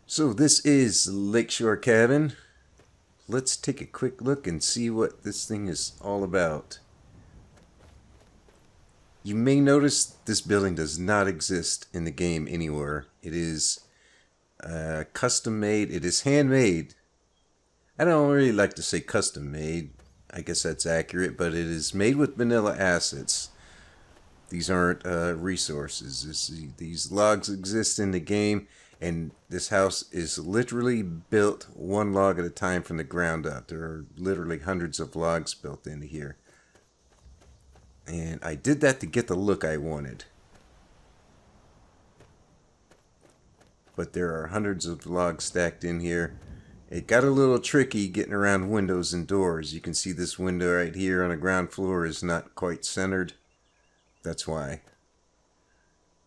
So this is Lakeshore Cabin. Let's take a quick look and see what this thing is all about. You may notice this building does not exist in the game anywhere. It is custom made. It is handmade. I don't really like to say custom made. I guess that's accurate, but it is made with vanilla assets. These aren't resources. These logs exist in the game, and this house is literally built one log at a time from the ground up. There are literally hundreds of logs built into here. And I did that to get the look I wanted. But there are hundreds of logs stacked in here. It got a little tricky getting around windows and doors. You can see this window right here on the ground floor is not quite centered. That's why.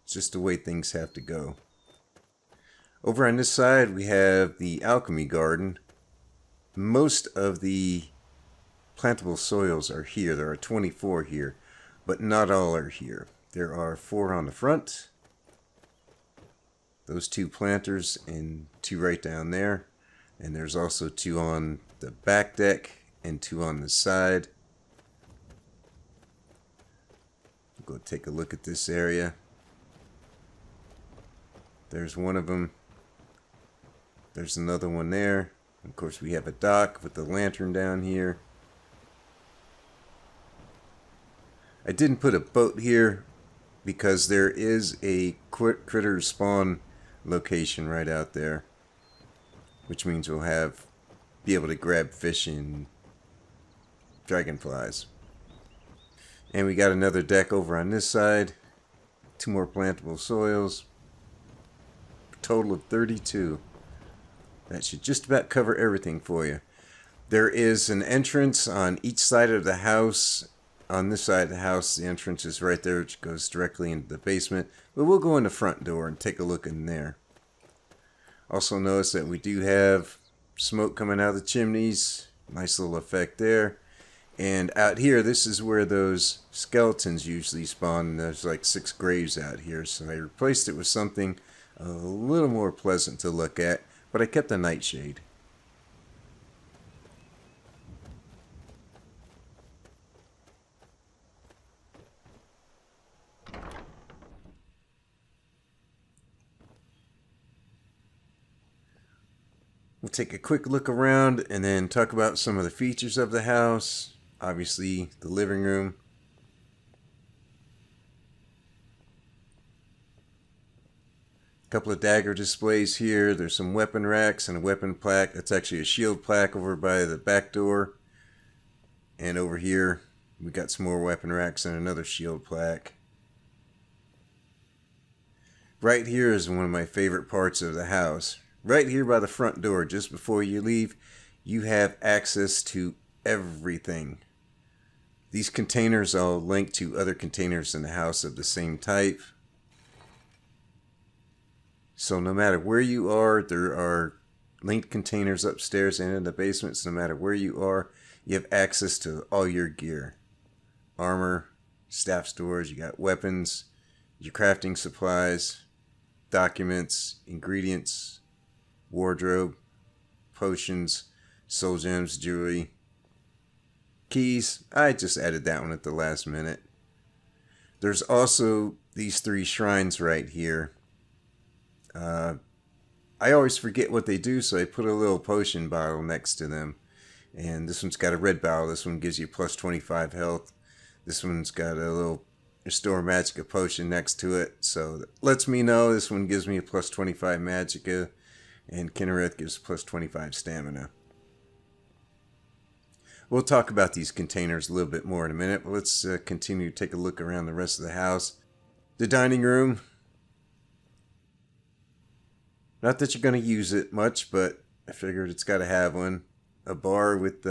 It's just the way things have to go. Over on this side we have the alchemy garden. Most of the plantable soils are here. There are 24 here, but not all are here. There are 4 on the front. Those 2 planters and 2 right down there. And there's also 2 on the back deck and 2 on the side. Go take a look at this area. There's one of them. There's another one there. Of course, we have a dock with the lantern down here. I didn't put a boat here because there is a critter spawn location right out there, which means we'll be able to grab fish and dragonflies. And we got another deck over on this side. 2 more plantable soils. A total of 32. That should just about cover everything for you. There is an entrance on each side of the house. On this side of the house, the entrance is right there, which goes directly into the basement. But we'll go in the front door and take a look in there. Also notice that we do have smoke coming out of the chimneys. Nice little effect there. And out here, this is where those skeletons usually spawn. There's like 6 graves out here. So I replaced it with something a little more pleasant to look at. But I kept the nightshade. We'll take a quick look around and then talk about some of the features of the house. Obviously, the living room. A couple of dagger displays here. There's some weapon racks and a weapon plaque. That's actually a shield plaque over by the back door. And over here, we got some more weapon racks and another shield plaque. Right here is one of my favorite parts of the house. Right here by the front door, just before you leave, you have access to everything. These containers all link to other containers in the house of the same type. So no matter where you are, there are linked containers upstairs and in the basement. So no matter where you are, you have access to all your gear. Armor, staff storage, you got weapons, your crafting supplies, documents, ingredients, wardrobe, potions, soul gems, jewelry, keys. I just added that one at the last minute. There's also these 3 shrines right here. I always forget what they do, so I put a little potion bottle next to them. And this one's got a red bottle. This one gives you plus 25 health. This one's got a little Restore Magicka potion next to it. So that lets me know this one gives me a plus 25 Magicka. And Kinnereth gives plus 25 stamina. We'll talk about these containers a little bit more in a minute. But let's continue to take a look around the rest of the house. The dining room. Not that you're going to use it much, but I figured it's got to have one. A bar with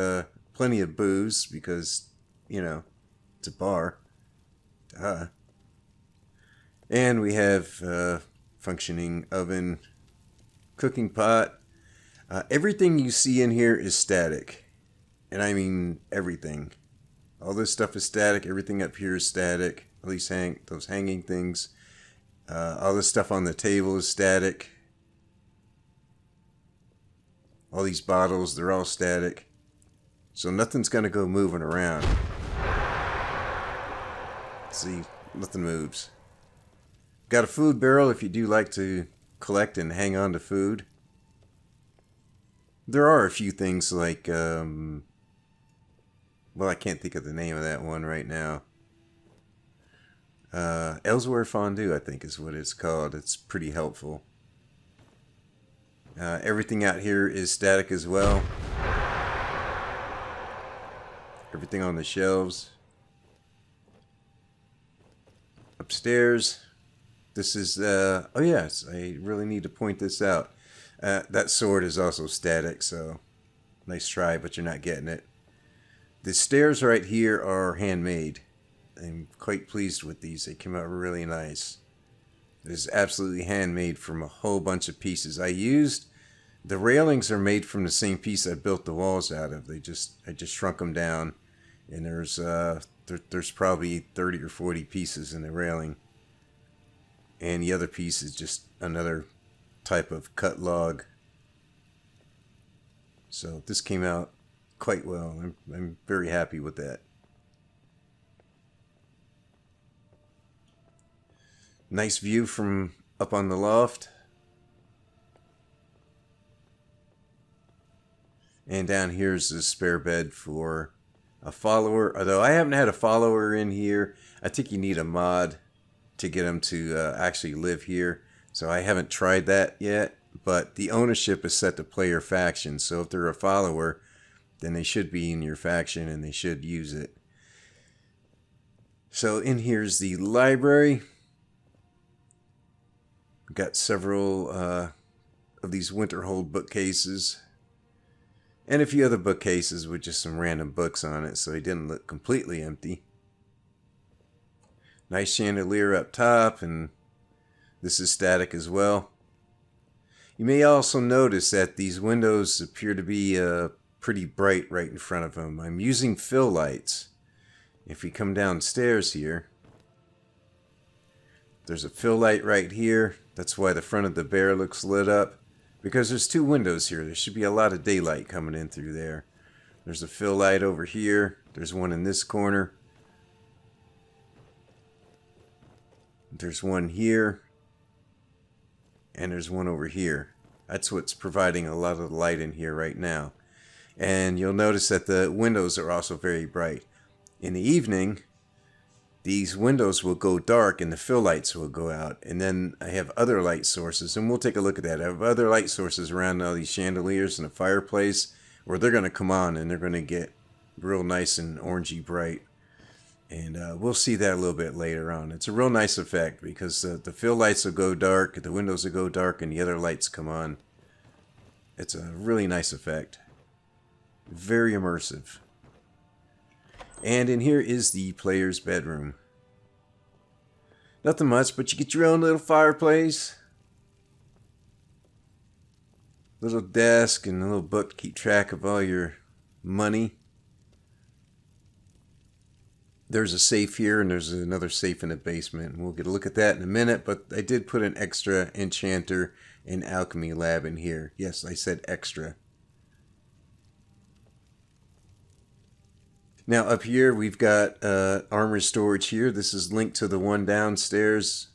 plenty of booze because, you know, it's a bar. Duh. And we have functioning oven, cooking pot. Everything you see in here is static. And I mean everything. All this stuff is static. Everything up here is static. At least those hanging things. All this stuff on the table is static. All these bottles, they're all static. So nothing's going to go moving around. See, nothing moves. Got a food barrel if you do like to collect and hang on to food. There are a few things like, well, I can't think of the name of that one right now. Elsewhere Fondue, I think is what it's called. It's pretty helpful. Everything out here is static as well. Everything on the shelves. Upstairs, this is, oh yes, I really need to point this out. That sword is also static, so nice try, but you're not getting it. The stairs right here are handmade. I'm quite pleased with these. They came out really nice. It is absolutely handmade from a whole bunch of pieces. The railings are made from the same piece I built the walls out of. I just shrunk them down, and there's probably 30 or 40 pieces in the railing. And the other piece is just another type of cut log. So this came out quite well. I'm very happy with that. Nice view from up on the loft. And down here is the spare bed for a follower. Although I haven't had a follower in here. I think you need a mod to get them to actually live here. So I haven't tried that yet. But the ownership is set to player faction. So if they're a follower, then they should be in your faction and they should use it. So in here's the library. Got several of these Winterhold bookcases. And a few other bookcases with just some random books on it, so it didn't look completely empty. Nice chandelier up top, and this is static as well. You may also notice that these windows appear to be pretty bright right in front of them. I'm using fill lights. If we come downstairs here, there's a fill light right here. That's why the front of the bear looks lit up. Because there's two windows here. There should be a lot of daylight coming in through there. There's a fill light over here. There's one in this corner. There's one here. And there's one over here. That's what's providing a lot of the light in here right now. And you'll notice that the windows are also very bright. In the evening, these windows will go dark and the fill lights will go out. And then I have other light sources, and we'll take a look at that. I have other light sources around all these chandeliers and the fireplace where they're going to come on and they're going to get real nice and orangey bright. And we'll see that a little bit later on. It's a real nice effect because the fill lights will go dark, the windows will go dark, and the other lights come on. It's a really nice effect. Very immersive. And in here is the player's bedroom. Nothing much, but you get your own little fireplace. Little desk and a little book to keep track of all your money. There's a safe here and there's another safe in the basement. And we'll get a look at that in a minute, but I did put an extra enchanter and alchemy lab in here. Yes, I said extra. Now up here we've got armor storage here. This is linked to the one downstairs,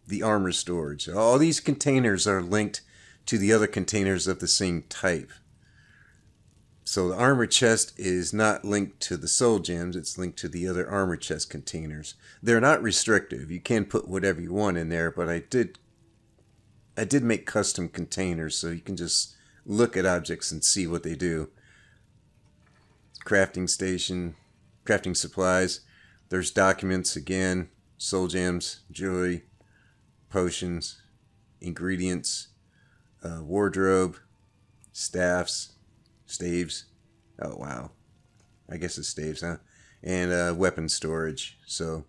the armor storage. All these containers are linked to the other containers of the same type. So the armor chest is not linked to the soul gems, it's linked to the other armor chest containers. They're not restrictive. You can put whatever you want in there, but I did make custom containers so you can just look at objects and see what they do. Crafting station, crafting supplies. There's documents again, soul gems, jewelry, potions, ingredients, wardrobe, staffs, staves. Oh wow, I guess it's staves, huh? And weapon storage. So,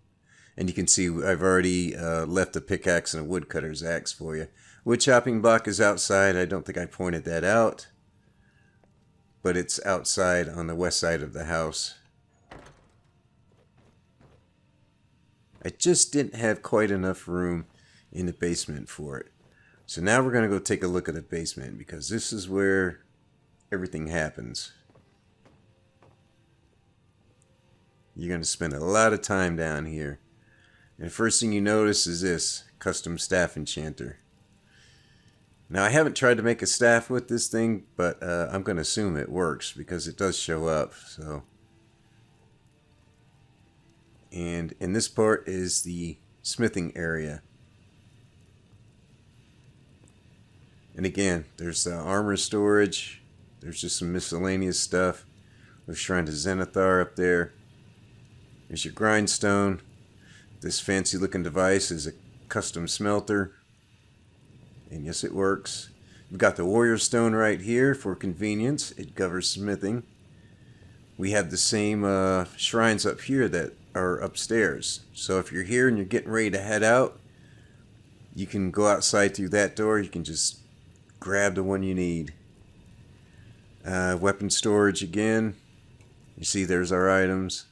and you can see I've already left a pickaxe and a woodcutter's axe for you. Wood chopping block is outside. I don't think I pointed that out. But it's outside on the west side of the house. I just didn't have quite enough room in the basement for it. So now we're going to go take a look at the basement because this is where everything happens. You're going to spend a lot of time down here. And the first thing you notice is this custom staff enchanter. Now, I haven't tried to make a staff with this thing, but I'm going to assume it works because it does show up. So, and in this part is the smithing area. And again, there's armor storage. There's just some miscellaneous stuff. There's Shrine to Zenithar up there. There's your grindstone. This fancy looking device is a custom smelter. And yes, it works. We've got the warrior stone right here for convenience. It covers smithing. We have the same shrines up here that are upstairs. So if you're here and you're getting ready to head out, you can go outside through that door. You can just grab the one you need. Weapon storage again. You see there's our items.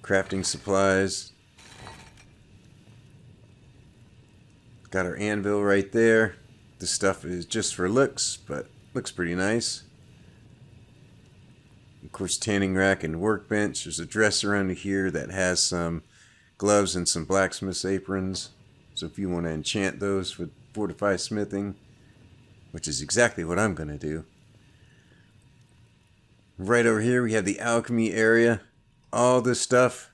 Crafting supplies. Got our anvil right there. This stuff is just for looks, but looks pretty nice. Of course, tanning rack and workbench. There's a dresser under here that has some gloves and some blacksmith's aprons. So if you want to enchant those for fortify smithing, which is exactly what I'm going to do. Right over here we have the alchemy area. All this stuff,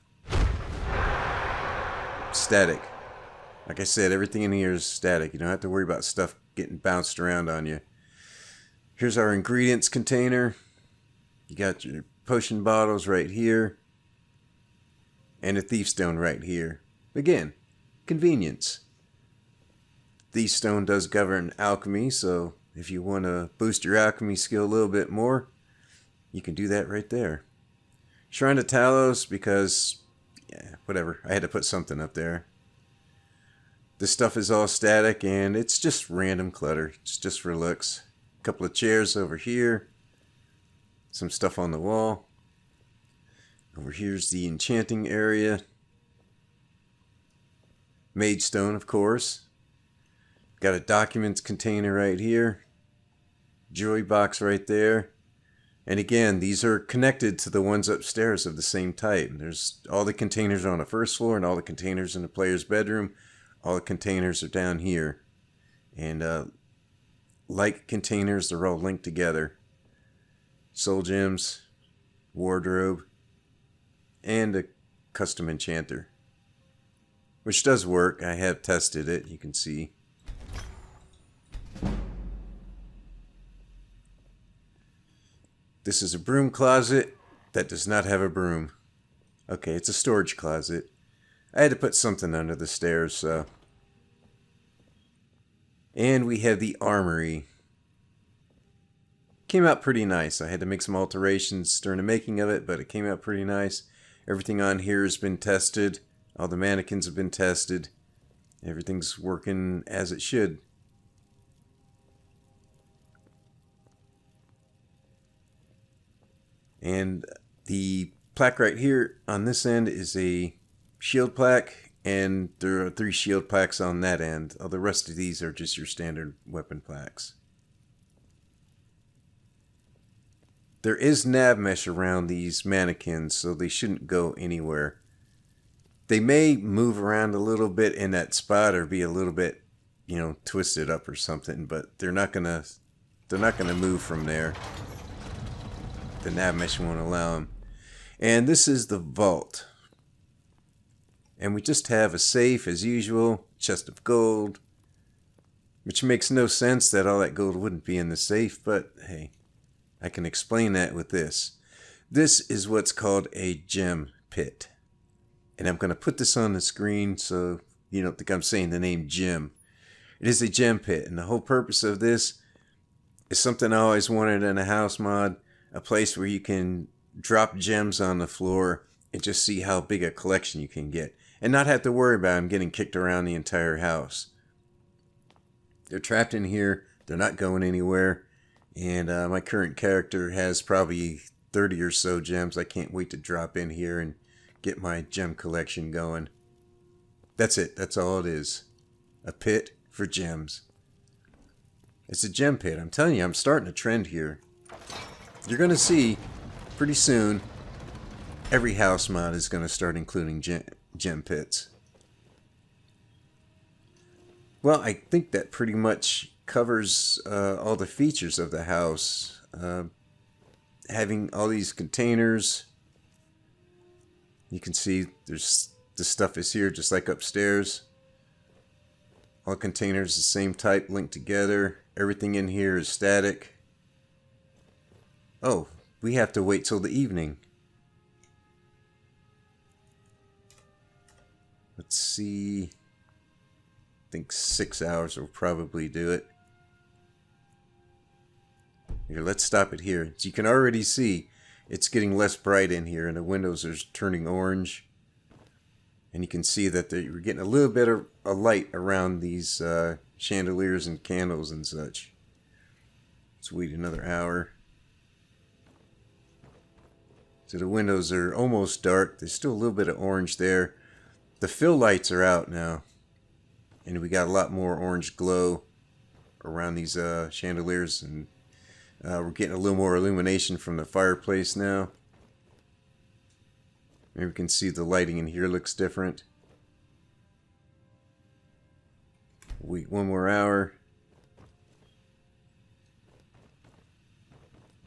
static. Like I said, everything in here is static. You don't have to worry about stuff getting bounced around on you. Here's our ingredients container. You got your potion bottles right here. And a thief stone right here. Again, convenience. Thief stone does govern alchemy, so if you want to boost your alchemy skill a little bit more, you can do that right there. Shrine to Talos, because, yeah, whatever. I had to put something up there. This stuff is all static, and it's just random clutter. It's just for looks. A couple of chairs over here. Some stuff on the wall. Over here's the enchanting area. Mage stone, of course. Got a documents container right here. Jewelry box right there. And again, these are connected to the ones upstairs of the same type. There's all the containers are on the first floor and all the containers in the player's bedroom. All the containers are down here. And like containers, they're all linked together. Soul gems, wardrobe, and a custom enchanter. Which does work. I have tested it, you can see. This is a broom closet that does not have a broom. Okay, it's a storage closet. I had to put something under the stairs, so. And we have the armory. Came out pretty nice. I had to make some alterations during the making of it, but it came out pretty nice. Everything on here has been tested. All the mannequins have been tested. Everything's working as it should. And the plaque right here on this end is a shield plaque, and there are 3 shield plaques on that end. All the rest of these are just your standard weapon plaques. There is nav mesh around these mannequins, so they shouldn't go anywhere. They may move around a little bit in that spot or be a little bit, you know, twisted up or something, but they're not gonna move from there. The nav mesh won't allow them. And this is the vault. And we just have a safe as usual, chest of gold, which makes no sense that all that gold wouldn't be in the safe, but hey, I can explain that with this. This is what's called a gem pit. And I'm going to put this on the screen so you don't think I'm saying the name gem. It is a gem pit, and the whole purpose of this is something I always wanted in a house mod. A place where you can drop gems on the floor and just see how big a collection you can get. And not have to worry about them getting kicked around the entire house. They're trapped in here. They're not going anywhere. And my current character has probably 30 or so gems. I can't wait to drop in here and get my gem collection going. That's it. That's all it is. A pit for gems. It's a gem pit. I'm telling you, I'm starting a trend here. You're going to see pretty soon every house mod is going to start including gem pits. Well, I think that pretty much covers all the features of the house. Having all these containers. You can see there's the stuff is here just like upstairs. All containers the same type linked together. Everything in here is static. Oh, we have to wait till the evening. Let's see. I think 6 hours will probably do it. Here, let's stop it here. As you can already see, it's getting less bright in here and the windows are turning orange. And you can see that we're getting a little bit of a light around these chandeliers and candles and such. Let's wait another hour. So the windows are almost dark. There's still a little bit of orange there. The fill lights are out now. And we got a lot more orange glow around these chandeliers. And we're getting a little more illumination from the fireplace now. Maybe we can see the lighting in here looks different. Wait one more hour.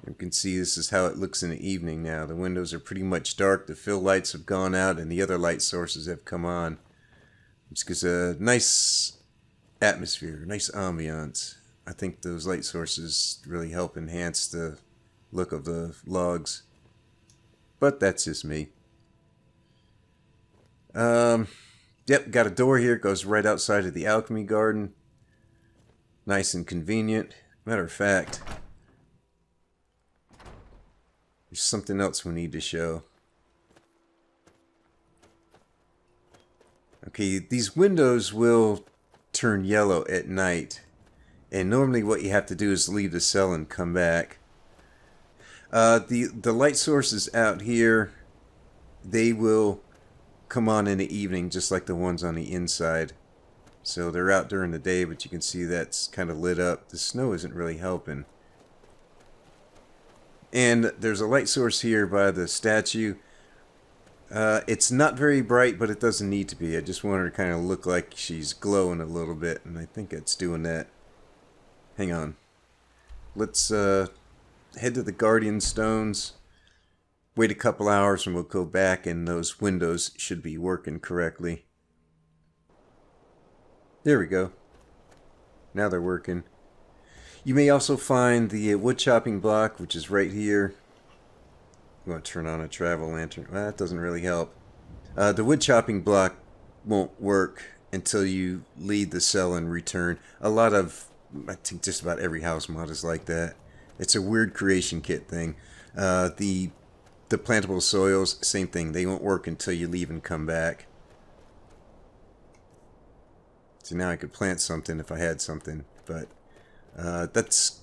You can see this is how it looks in the evening now. The windows are pretty much dark. The fill lights have gone out and the other light sources have come on. Which gives a nice atmosphere, nice ambiance. I think those light sources really help enhance the look of the logs. But that's just me. Yep, got a door here. It goes right outside of the alchemy garden. Nice and convenient. Matter of fact, there's something else we need to show. Okay, these windows will turn yellow at night. And normally what you have to do is leave the cell and come back. The light sources out here, they will come on in the evening just like the ones on the inside. So they're out during the day, but you can see that's kind of lit up. The snow isn't really helping. And there's a light source here by the statue. It's not very bright, but it doesn't need to be. I just want her to kind of look like she's glowing a little bit, and I think it's doing that. Hang on. Let's head to the Guardian Stones. Wait a couple hours and we'll go back and those windows should be working correctly. There we go. Now they're working. You may also find the wood chopping block, which is right here. I'm going to turn on a travel lantern. Well, that doesn't really help. The wood chopping block won't work until you leave the cell and return. A lot of, I think just about every house mod is like that. It's a weird creation kit thing. The plantable soils, same thing. They won't work until you leave and come back. So now I could plant something if I had something, but that's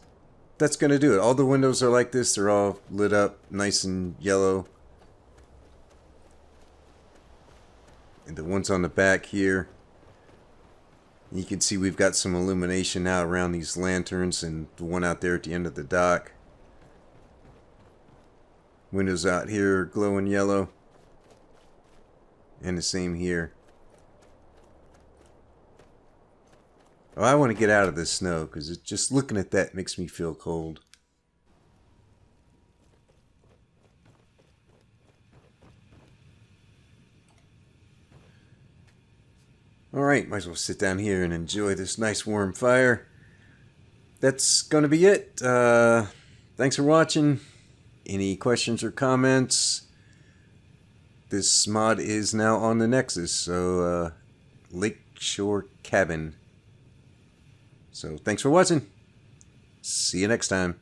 going to do it. All the windows are like this. They're all lit up nice and yellow. And the ones on the back here, you can see we've got some illumination now around these lanterns and the one out there at the end of the dock. Windows out here are glowing yellow. And the same here. Oh, I want to get out of this snow because just looking at that makes me feel cold. Alright, might as well sit down here and enjoy this nice warm fire. That's going to be it. Thanks for watching. Any questions or comments? This mod is now on the Nexus, so Lakeshore Cabin. So thanks for watching. See you next time.